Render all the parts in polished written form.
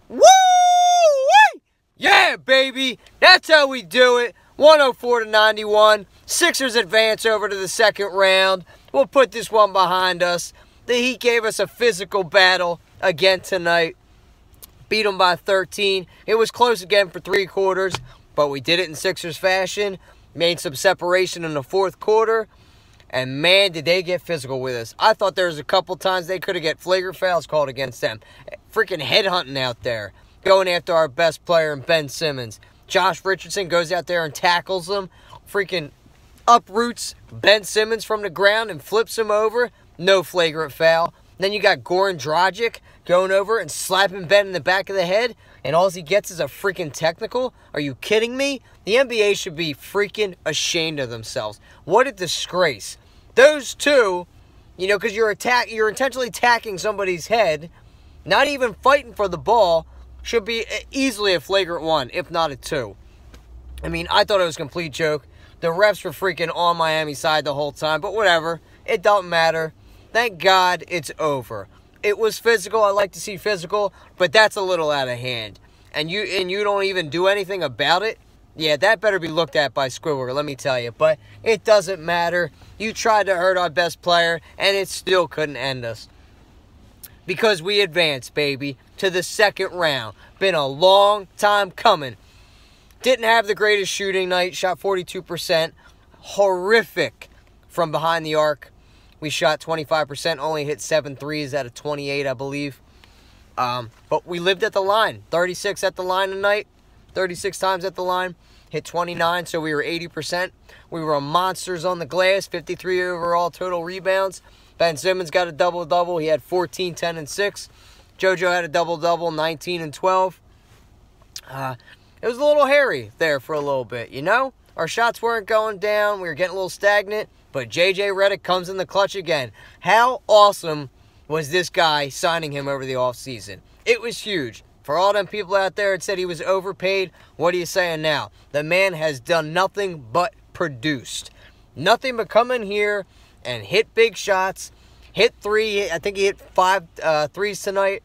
Woo! Yeah, baby. That's how we do it. 104-91. Sixers advance over to the second round. We'll put this one behind us. The Heat gave us a physical battle again tonight. Beat them by 13. It was close again for 3 quarters, but we did it in Sixers fashion. Made some separation in the fourth quarter. And, man, did they get physical with us. I thought there was a couple times they could have got flagrant fouls called against them. Freaking headhunting out there. Going after our best player, Ben Simmons. Josh Richardson goes out there and tackles him. Freaking uproots Ben Simmons from the ground and flips him over. No flagrant foul. Then you got Goran Dragic going over and slapping Ben in the back of the head, and all he gets is a freaking technical? Are you kidding me? The NBA should be freaking ashamed of themselves. What a disgrace. Those two, you know, because you're intentionally attacking somebody's head, not even fighting for the ball, should be easily a flagrant 1, if not a 2. I mean, I thought it was a complete joke. The refs were freaking on Miami's side the whole time, but whatever. It don't matter. Thank God it's over. It was physical. I like to see physical, but that's a little out of hand. And you don't even do anything about it? Yeah, that better be looked at by Squidward, let me tell you. But it doesn't matter. You tried to hurt our best player, and it still couldn't end us. Because we advanced, baby, to the second round. Been a long time coming. Didn't have the greatest shooting night. Shot 42%. Horrific from behind the arc. We shot 25%, only hit 7 threes out of 28, I believe. But we lived at the line. 36 at the line tonight. 36 times at the line. Hit 29, so we were 80%. We were monsters on the glass. 53 overall total rebounds. Ben Simmons got a double-double. He had 14, 10, and 6. JoJo had a double-double, 19 and 12. It was a little hairy there for a little bit, you know? Our shots weren't going down. We were getting a little stagnant. But J.J. Redick comes in the clutch again. How awesome was this guy signing him over the offseason? It was huge. For all them people out there that said he was overpaid, what are you saying now? The man has done nothing but produced. Nothing but come in here and hit big shots. Hit 3. I think he hit 5 threes tonight.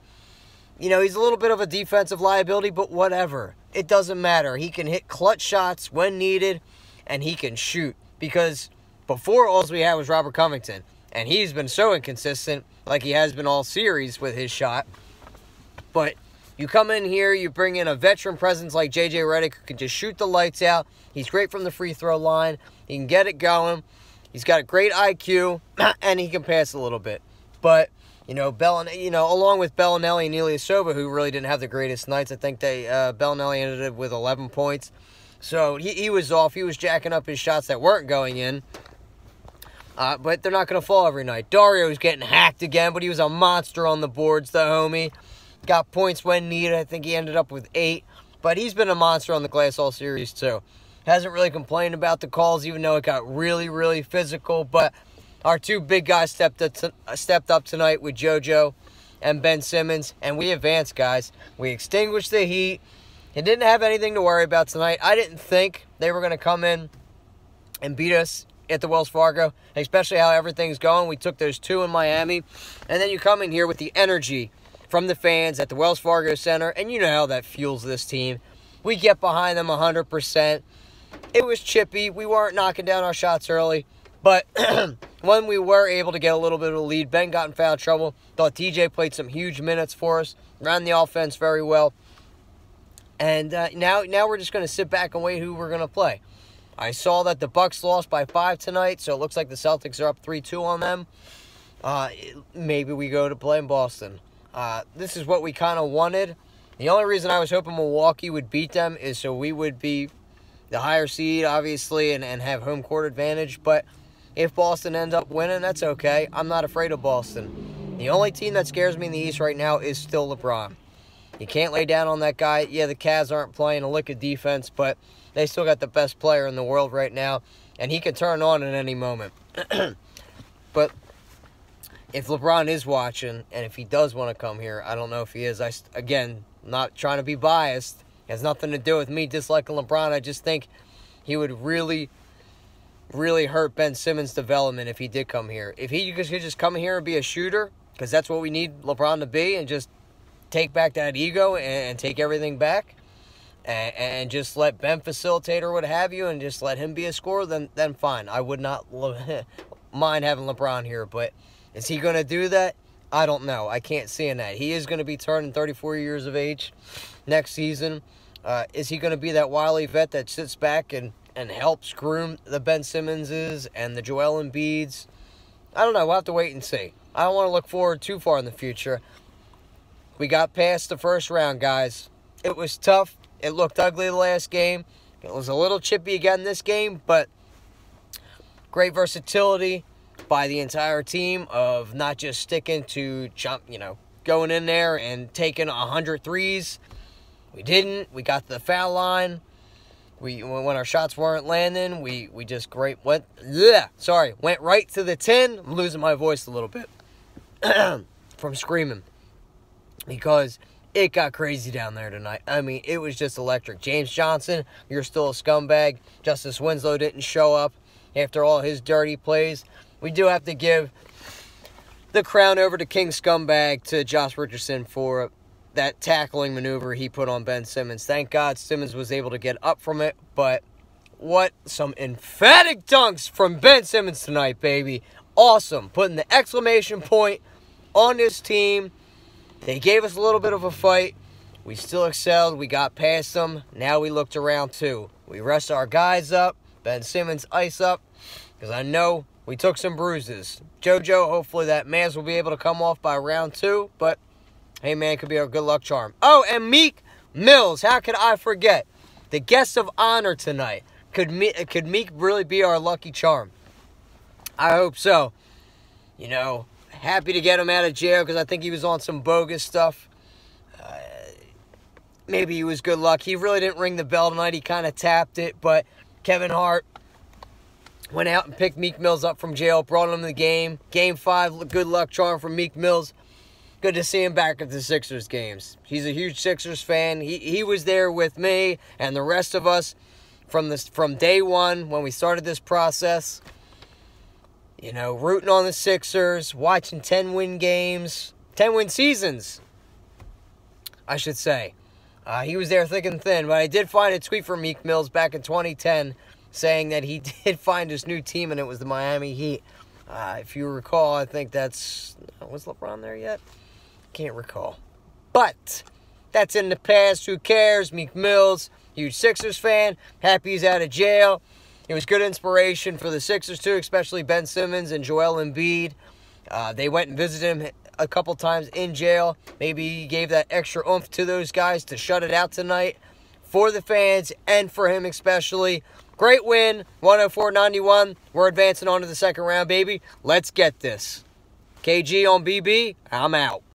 You know, he's a little bit of a defensive liability, but whatever. It doesn't matter. He can hit clutch shots when needed, and he can shoot. Because before, all we had was Robert Covington. And he's been so inconsistent, like he has been all series with his shot. But you come in here, you bring in a veteran presence like J.J. Redick, who can just shoot the lights out. He's great from the free throw line. He can get it going. He's got a great IQ, and he can pass a little bit. But, you know, along with Bellinelli and Ilyasova, who really didn't have the greatest nights, I think Bellinelli ended up with 11 points. So he was off. He was jacking up his shots that weren't going in. But they're not going to fall every night. Dario's getting hacked again, but he was a monster on the boards, the homie. Got points when needed. I think he ended up with 8. But he's been a monster on the glass all series, too. Hasn't really complained about the calls, even though it got really, really physical. But our 2 big guys stepped up tonight with JoJo and Ben Simmons. And we advanced, guys. We extinguished the Heat. And didn't have anything to worry about tonight. I didn't think they were going to come in and beat us at the Wells Fargo, especially how everything's going. We took those 2 in Miami. And then you come in here with the energy from the fans at the Wells Fargo Center, and you know how that fuels this team. We get behind them 100%. It was chippy. We weren't knocking down our shots early, but when we were able to get a little bit of a lead, Ben got in foul trouble. Thought TJ played some huge minutes for us, ran the offense very well. And now we're just going to sit back and wait who we're going to play. I saw that the Bucks lost by 5 tonight, so it looks like the Celtics are up 3-2 on them. Maybe we go to play in Boston. This is what we kind of wanted. The only reason I was hoping Milwaukee would beat them is so we would be the higher seed, obviously, and have home court advantage. But if Boston ends up winning, that's okay. I'm not afraid of Boston. The only team that scares me in the East right now is still LeBron. You can't lay down on that guy. Yeah, the Cavs aren't playing a lick of defense, but they still got the best player in the world right now, and he can turn on at any moment. But if LeBron is watching, and if he does want to come here, I don't know if he is. Again, not trying to be biased. It has nothing to do with me disliking LeBron. I just think he would really, really hurt Ben Simmons' development if he did come here. If he could just come here and be a shooter, because that's what we need LeBron to be, and just take back that ego and take everything back and just let Ben facilitate or what have you and just let him be a scorer, then fine. I would not mind having LeBron here, but is he going to do that? I don't know. I can't see in that. He is going to be turning 34 years of age next season. Is he going to be that wily vet that sits back and helps groom the Ben Simmonses and the Joel Embiids? I don't know. We'll have to wait and see. I don't want to look forward too far in the future. We got past the first round, guys. It was tough. It looked ugly the last game. It was a little chippy again this game, but great versatility by the entire team of not just sticking to going in there and taking 100 threes. We didn't. We got to the foul line. When our shots weren't landing, we just went right to the 10. I'm losing my voice a little bit from screaming because it got crazy down there tonight. I mean, it was just electric. James Johnson, you're still a scumbag. Justice Winslow didn't show up after all his dirty plays. We do have to give the crown over to King Scumbag to Josh Richardson for that tackling maneuver he put on Ben Simmons. Thank God Simmons was able to get up from it, but what some emphatic dunks from Ben Simmons tonight, baby. Awesome. Putting the exclamation point on this team. They gave us a little bit of a fight. We still excelled. We got past them. Now we look to round 2. We rest our guys up. Ben Simmons ice up. Because I know we took some bruises. JoJo, hopefully that mask will be able to come off by round 2. But, hey, man, it could be our good luck charm. Oh, and Meek Mills. How could I forget? The guest of honor tonight. Could Meek really be our lucky charm? I hope so. Happy to get him out of jail because I think he was on some bogus stuff. Maybe he was good luck. He really didn't ring the bell tonight. He kind of tapped it, but Kevin Hart went out and picked Meek Mills up from jail, brought him to the game. Game 5, good luck charm from Meek Mills. Good to see him back at the Sixers games. He's a huge Sixers fan. He was there with me and the rest of us from day one when we started this process. Rooting on the Sixers, watching 10-win games, 10-win seasons, I should say. He was there thick and thin, but I did find a tweet from Meek Mills back in 2010 saying that he did find his new team, and it was the Miami Heat. If you recall, I think was LeBron there yet? Can't recall. But that's in the past. Who cares? Meek Mills, huge Sixers fan, happy he's out of jail. It was good inspiration for the Sixers, too, especially Ben Simmons and Joel Embiid. They went and visited him a couple times in jail. Maybe he gave that extra oomph to those guys to shut it out tonight for the fans and for him especially. Great win, 104-91. We're advancing on to the second round, baby. Let's get this. KG on BB, I'm out.